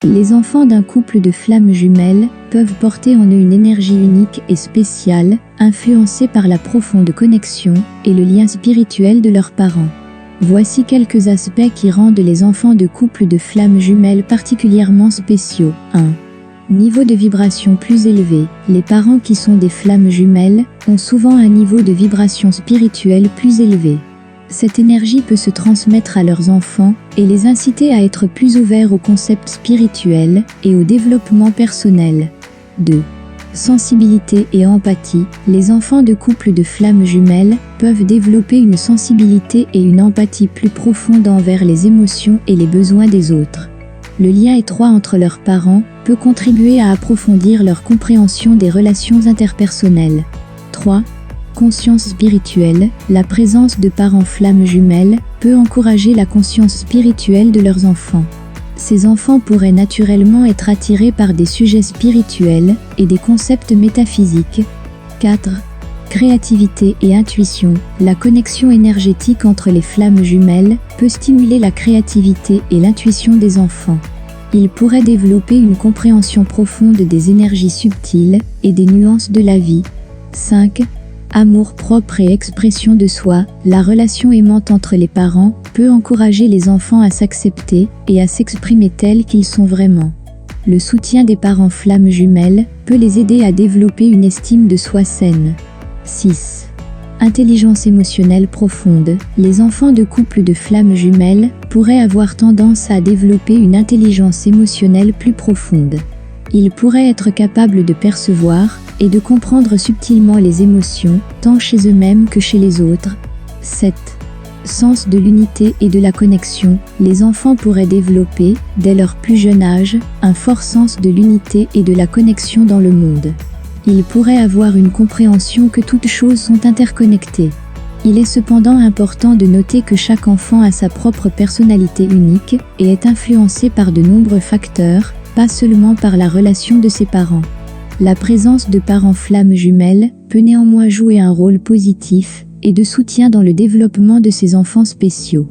Les enfants d'un couple de flammes jumelles peuvent porter en eux une énergie unique et spéciale, influencée par la profonde connexion et le lien spirituel de leurs parents. Voici quelques aspects qui rendent les enfants de couples de flammes jumelles particulièrement spéciaux. 1. Niveau de vibration plus élevé. Les parents qui sont des flammes jumelles ont souvent un niveau de vibration spirituelle plus élevé. Cette énergie peut se transmettre à leurs enfants et les inciter à être plus ouverts aux concepts spirituels et au développement personnel. 2. Sensibilité et empathie. Les enfants de couples de flammes jumelles peuvent développer une sensibilité et une empathie plus profonde envers les émotions et les besoins des autres. Le lien étroit entre leurs parents peut contribuer à approfondir leur compréhension des relations interpersonnelles. 3. Conscience spirituelle. La présence de parents flammes jumelles peut encourager la conscience spirituelle de leurs enfants. Ces enfants pourraient naturellement être attirés par des sujets spirituels et des concepts métaphysiques. 4. Créativité et intuition. La connexion énergétique entre les flammes jumelles peut stimuler la créativité et l'intuition des enfants. Ils pourraient développer une compréhension profonde des énergies subtiles et des nuances de la vie. 5. Amour propre et expression de soi. La relation aimante entre les parents peut encourager les enfants à s'accepter et à s'exprimer tels qu'ils sont vraiment. Le soutien des parents flammes jumelles peut les aider à développer une estime de soi saine. 6. Intelligence émotionnelle profonde. Les enfants de couples de flammes jumelles pourraient avoir tendance à développer une intelligence émotionnelle plus profonde. Ils pourraient être capables de percevoir et de comprendre subtilement les émotions, tant chez eux-mêmes que chez les autres. 7. Sens de l'unité et de la connexion. Les enfants pourraient développer, dès leur plus jeune âge, un fort sens de l'unité et de la connexion dans le monde. Ils pourraient avoir une compréhension que toutes choses sont interconnectées. Il est cependant important de noter que chaque enfant a sa propre personnalité unique et est influencé par de nombreux facteurs, pas seulement par la relation de ses parents. La présence de parents flammes jumelles peut néanmoins jouer un rôle positif et de soutien dans le développement de ces enfants spéciaux.